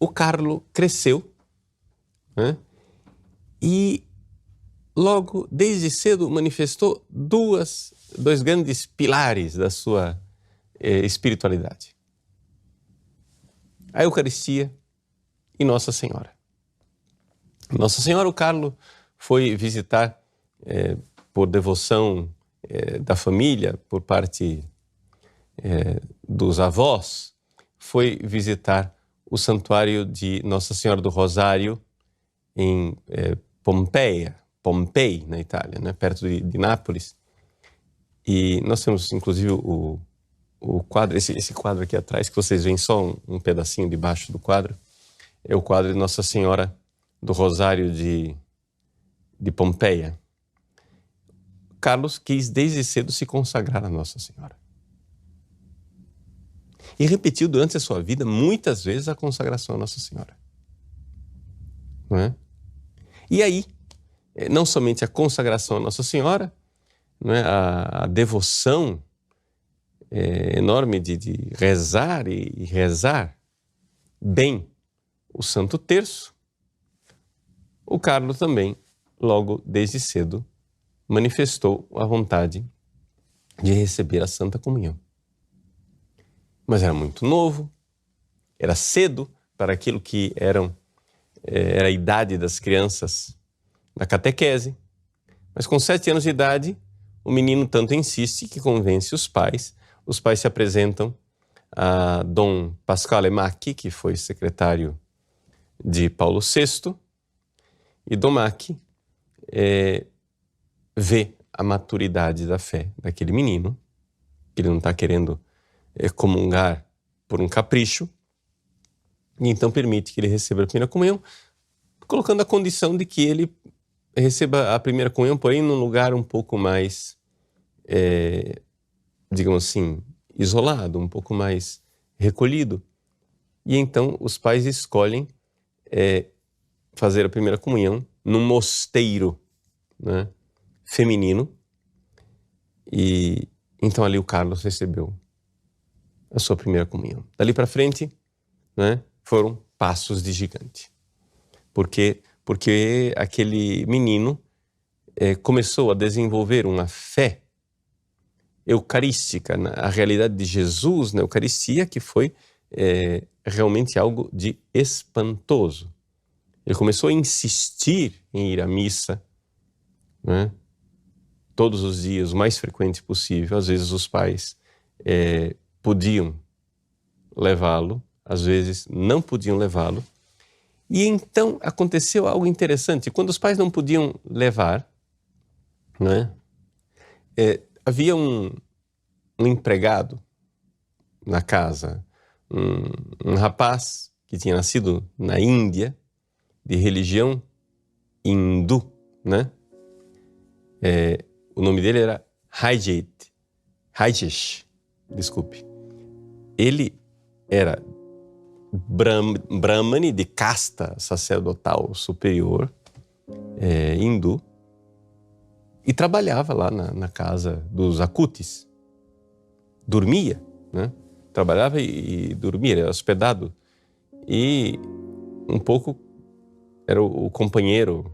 o Carlo cresceu, né? E logo, desde cedo, manifestou dois grandes pilares da sua espiritualidade. A Eucaristia e Nossa Senhora. Nossa Senhora, o Carlo foi visitar por devoção da família, por parte dos avós, foi visitar o santuário de Nossa Senhora do Rosário em Pompei, na Itália, né, perto de Nápoles. E nós temos, inclusive, o quadro, esse quadro aqui atrás, que vocês veem só um pedacinho debaixo do quadro, é o quadro de Nossa Senhora do Rosário de Pompeia. Carlos quis desde cedo se consagrar a Nossa Senhora. E repetiu durante a sua vida muitas vezes a consagração a Nossa Senhora. Não é? E aí, não somente a consagração a Nossa Senhora, não é? A devoção enorme de rezar e rezar bem o Santo Terço, o Carlo também, logo desde cedo, manifestou a vontade de receber a Santa Comunhão. Mas era muito novo, era cedo para aquilo que era a idade das crianças na catequese, mas com 7 anos de idade, o menino tanto insiste que convence os pais se apresentam a Dom Pasquale Macchi, que foi secretário de Paulo VI, e Dom Macchi vê a maturidade da fé daquele menino, que ele não está querendo comungar por um capricho, e então permite que ele receba a primeira comunhão, colocando a condição de que ele receba a primeira comunhão, porém num lugar um pouco mais, digamos assim, isolado, um pouco mais recolhido. E então os pais escolhem fazer a primeira comunhão num mosteiro, né, feminino. E então ali o Carlos recebeu a sua primeira comunhão. Dali para frente, né, foram passos de gigante. Porque aquele menino começou a desenvolver uma fé eucarística, a realidade de Jesus na Eucaristia, que foi realmente algo de espantoso. Ele começou a insistir em ir à missa, né, todos os dias, o mais frequente possível. Às vezes os pais podiam levá-lo, às vezes não podiam levá-lo. E então aconteceu algo interessante. Quando os pais não podiam levar, né, havia um empregado na casa, um rapaz que tinha nascido na Índia, de religião hindu, né? O nome dele era Rajesh, desculpe. Ele era Brahmane, de casta sacerdotal superior, hindu, e trabalhava lá na casa dos Akutis. Dormia, né? Trabalhava e dormia, era hospedado. E um pouco era o companheiro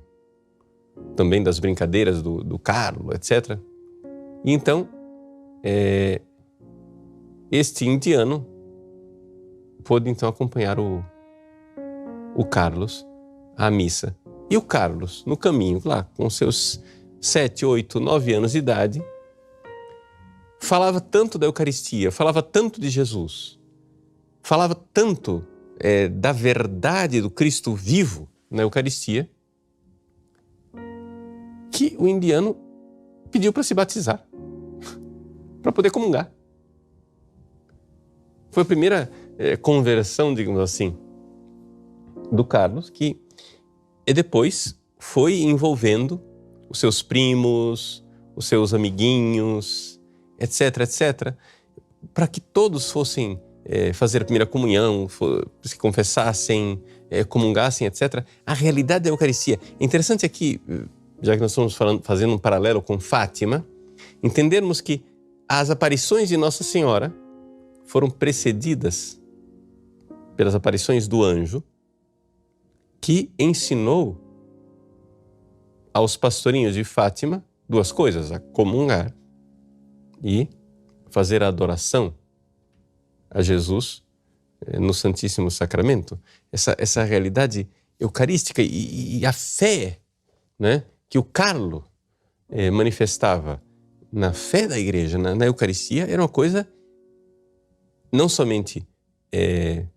também das brincadeiras do Carlo, etc. E então, este indiano pôde então acompanhar o Carlos à missa. E o Carlos, no caminho, lá com seus 7, 8, 9 anos de idade, falava tanto da Eucaristia, falava tanto de Jesus, falava tanto da verdade do Cristo vivo na Eucaristia, que o indiano pediu para se batizar, para poder comungar. Foi a primeira conversão, digamos assim, do Carlos, que depois foi envolvendo os seus primos, os seus amiguinhos, etc, etc, para que todos fossem fazer a primeira comunhão, se confessassem, comungassem, etc. A realidade da Eucaristia. É interessante aqui, já que nós estamos fazendo um paralelo com Fátima, entendermos que as aparições de Nossa Senhora foram precedidas pelas aparições do anjo, que ensinou aos pastorinhos de Fátima duas coisas: a comungar e fazer a adoração a Jesus no Santíssimo Sacramento. Essa realidade eucarística e a fé, né, que o Carlo manifestava na fé da igreja, na Eucaristia, era uma coisa não somente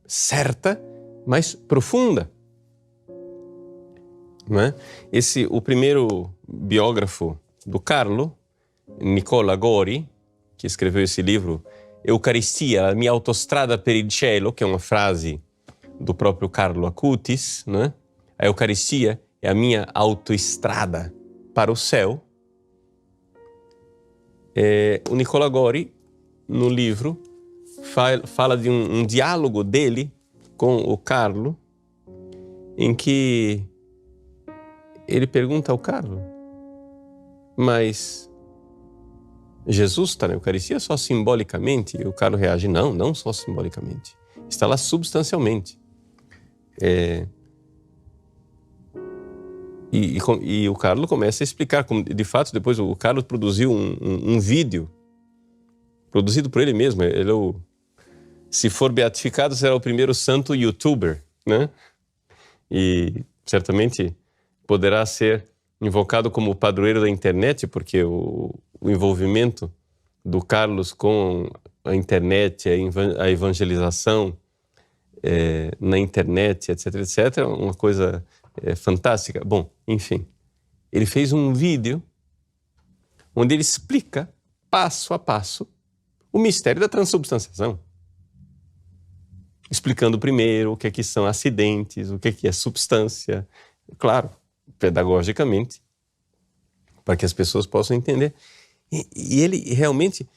certa, mas profunda. Não é? O primeiro biógrafo do Carlo, Nicola Gori, que escreveu esse livro, Eucaristia, a mia autostrada per il cielo, que é uma frase do próprio Carlo Acutis, né? A Eucaristia é a minha autoestrada para o céu. O Nicola Gori, no livro, fala de um diálogo dele com o Carlo, em que ele pergunta ao Carlo: mas Jesus está na Eucaristia só simbolicamente? E o Carlo reage: não só simbolicamente. Está lá substancialmente. E o Carlo começa a explicar como, de fato, depois o Carlo produziu um vídeo produzido por ele mesmo. Ele se for beatificado, será o primeiro santo youtuber, né? E certamente poderá ser invocado como o padroeiro da internet, porque o envolvimento do Carlos com a internet, a evangelização na internet, etc, etc, é uma coisa fantástica. Bom, enfim, ele fez um vídeo onde ele explica passo a passo o mistério da transubstanciação, explicando primeiro o que é que são acidentes, o que é substância, claro, pedagogicamente, para que as pessoas possam entender. E ele realmente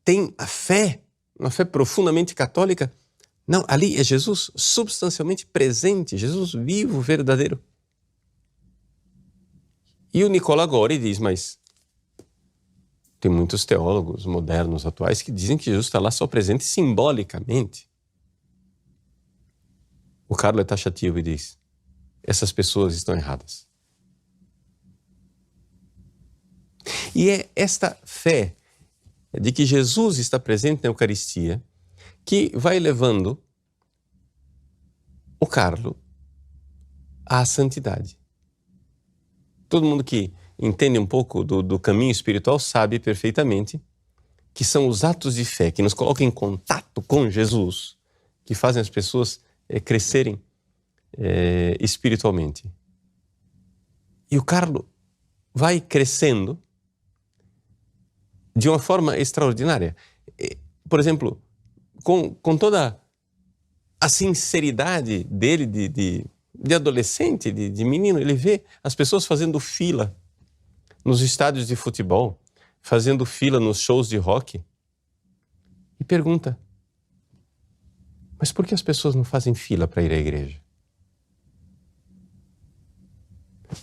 tem uma fé profundamente católica. Não, ali é Jesus substancialmente presente, Jesus vivo, verdadeiro. E o Nicola Gori diz: mas tem muitos teólogos modernos, atuais, que dizem que Jesus está lá só presente simbolicamente. O Carlo é taxativo e diz: essas pessoas estão erradas. E é esta fé de que Jesus está presente na Eucaristia que vai levando o Carlo à santidade. Todo mundo que entende um pouco do caminho espiritual sabe perfeitamente que são os atos de fé que nos colocam em contato com Jesus que fazem as pessoas crescerem espiritualmente. E o Carlo vai crescendo de uma forma extraordinária. Por exemplo, com toda a sinceridade dele de adolescente, de menino, ele vê as pessoas fazendo fila nos estádios de futebol, fazendo fila nos shows de rock, e pergunta: mas por que as pessoas não fazem fila para ir à igreja?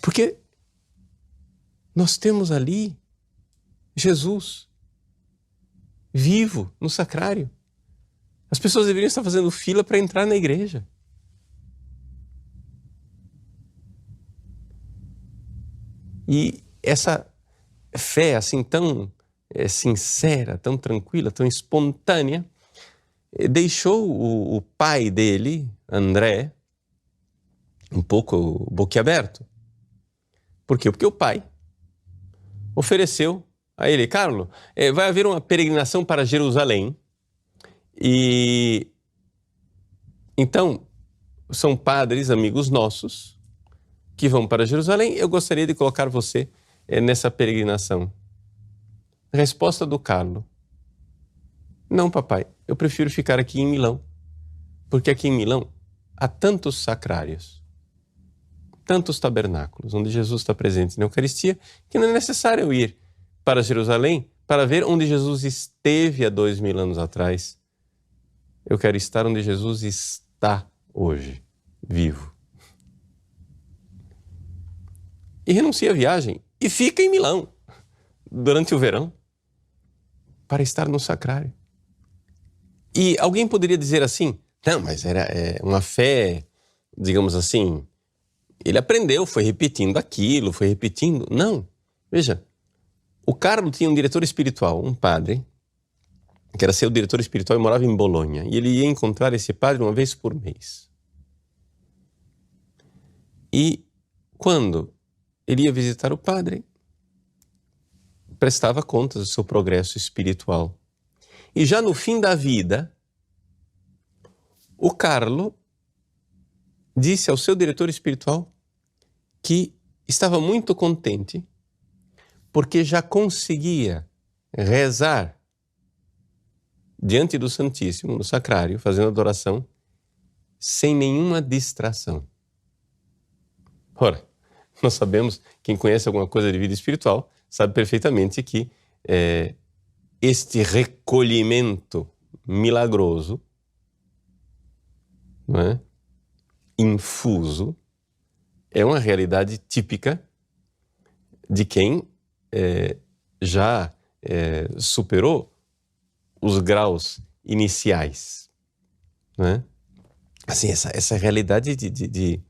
Porque nós temos ali Jesus vivo no sacrário. As pessoas deveriam estar fazendo fila para entrar na igreja. E essa fé assim tão sincera, tão tranquila, tão espontânea, deixou o pai dele, André, um pouco boquiaberto. Por quê? Porque o pai ofereceu a ele: Carlo, vai haver uma peregrinação para Jerusalém, e então são padres, amigos nossos, que vão para Jerusalém. Eu gostaria de colocar você nessa peregrinação. Resposta do Carlo: não, papai, eu prefiro ficar aqui em Milão, porque aqui em Milão há tantos sacrários, tantos tabernáculos, onde Jesus está presente na Eucaristia, que não é necessário eu ir para Jerusalém para ver onde Jesus esteve há 2000 anos atrás. Eu quero estar onde Jesus está hoje, vivo. E renuncia à viagem e fica em Milão durante o verão para estar no sacrário. E alguém poderia dizer assim: não, mas era uma fé, digamos assim, Ele aprendeu, foi repetindo aquilo, foi repetindo. Não, veja, o Carlo tinha um diretor espiritual, um padre, que era seu diretor espiritual e morava em Bolonha. E ele ia encontrar esse padre uma vez por mês. E quando ele ia visitar o padre, prestava contas do seu progresso espiritual. E já no fim da vida, o Carlo disse ao seu diretor espiritual que estava muito contente porque já conseguia rezar diante do Santíssimo, no sacrário, fazendo adoração, sem nenhuma distração. Ora, nós sabemos, quem conhece alguma coisa de vida espiritual, sabe perfeitamente que este recolhimento milagroso, não é? Infuso, é uma realidade típica de quem já superou os graus iniciais, né? Assim, essa realidade de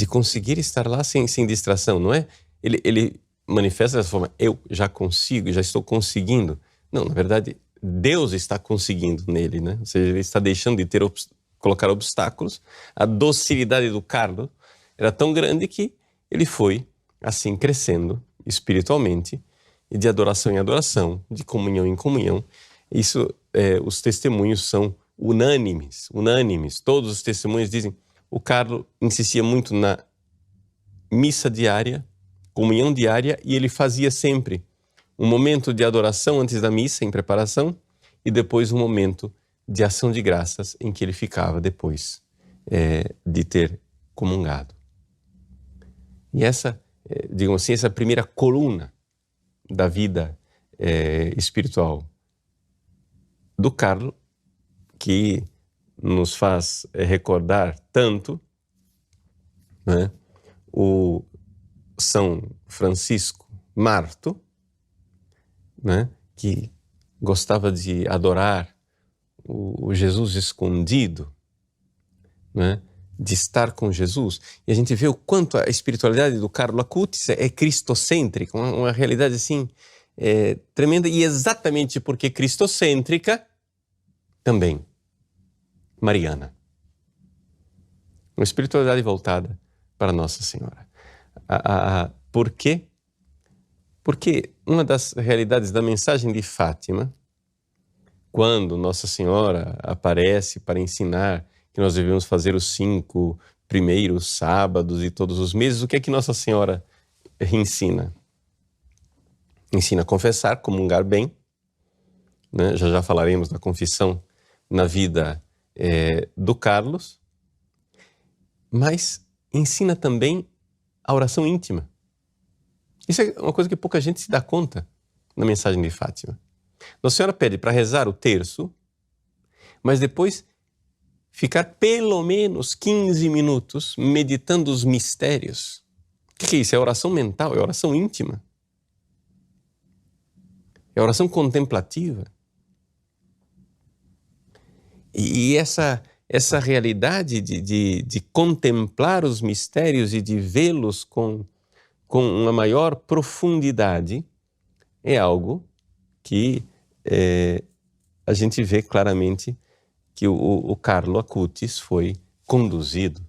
conseguir estar lá sem distração, não é? Ele manifesta dessa forma, eu já consigo, já estou conseguindo. Não, na verdade, Deus está conseguindo nele, né? Ou seja, ele está deixando de colocar obstáculos. A docilidade do Carlo era tão grande que ele foi, assim, crescendo espiritualmente, e de adoração em adoração, de comunhão em comunhão. Isso, os testemunhos são unânimes. Todos os testemunhos dizem, o Carlo insistia muito na missa diária, comunhão diária, e ele fazia sempre um momento de adoração antes da missa, em preparação, e depois um momento de ação de graças, em que ele ficava depois de ter comungado. E essa, digamos assim, essa primeira coluna da vida espiritual do Carlo, que nos faz recordar tanto, né, o São Francisco Marto, né, que gostava de adorar o Jesus escondido, né, de estar com Jesus. E a gente vê o quanto a espiritualidade do Carlo Acutis é cristocêntrica, uma realidade assim tremenda, e exatamente porque cristocêntrica, também mariana. Uma espiritualidade voltada para Nossa Senhora. Por quê? Porque uma das realidades da mensagem de Fátima, quando Nossa Senhora aparece para ensinar que nós devemos fazer os 5 primeiros sábados e todos os meses, o que é que Nossa Senhora ensina? Ensina a confessar, comungar bem, né? Já falaremos da confissão na vida do Carlos, mas ensina também a oração íntima. Isso é uma coisa que pouca gente se dá conta na mensagem de Fátima. Nossa Senhora pede para rezar o terço, mas depois ficar pelo menos 15 minutos meditando os mistérios. O que é isso? É oração mental, é oração íntima. É oração contemplativa. E essa realidade de contemplar os mistérios e de vê-los com uma maior profundidade é algo que a gente vê claramente que o Carlo Acutis foi conduzido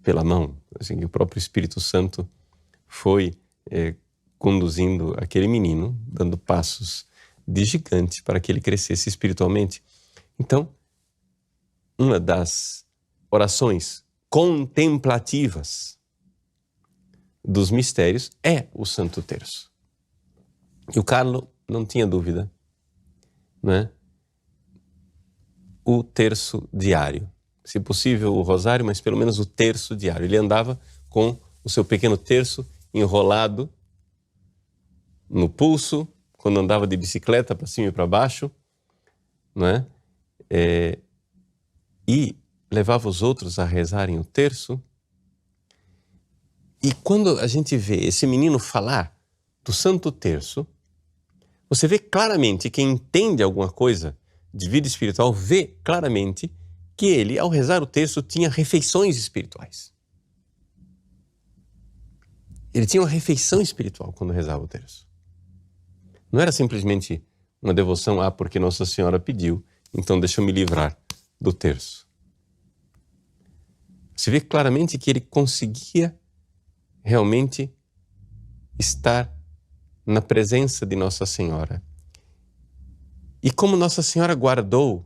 pela mão. Assim, o próprio Espírito Santo foi conduzindo aquele menino, dando passos de gigante para que ele crescesse espiritualmente. Então, uma das orações contemplativas dos mistérios é o Santo Terço. E o Carlo não tinha dúvida, né? O terço diário. Se possível o rosário, mas pelo menos o terço diário. Ele andava com o seu pequeno terço enrolado no pulso, quando andava de bicicleta para cima e para baixo, né? E levava os outros a rezarem o terço. E quando a gente vê esse menino falar do Santo Terço, você vê claramente, quem entende alguma coisa de vida espiritual, vê claramente que ele, ao rezar o terço, tinha refeições espirituais. Ele tinha uma refeição espiritual quando rezava o terço. Não era simplesmente uma devoção, porque Nossa Senhora pediu, então deixa eu me livrar do terço. Se vê claramente que ele conseguia realmente estar na presença de Nossa Senhora. E como Nossa Senhora guardou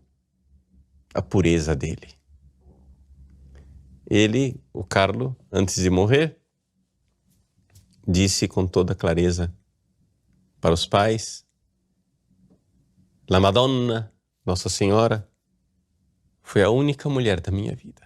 a pureza dele. Ele, o Carlo, antes de morrer, disse com toda clareza para os pais: La Madonna, Nossa Senhora, foi a única mulher da minha vida.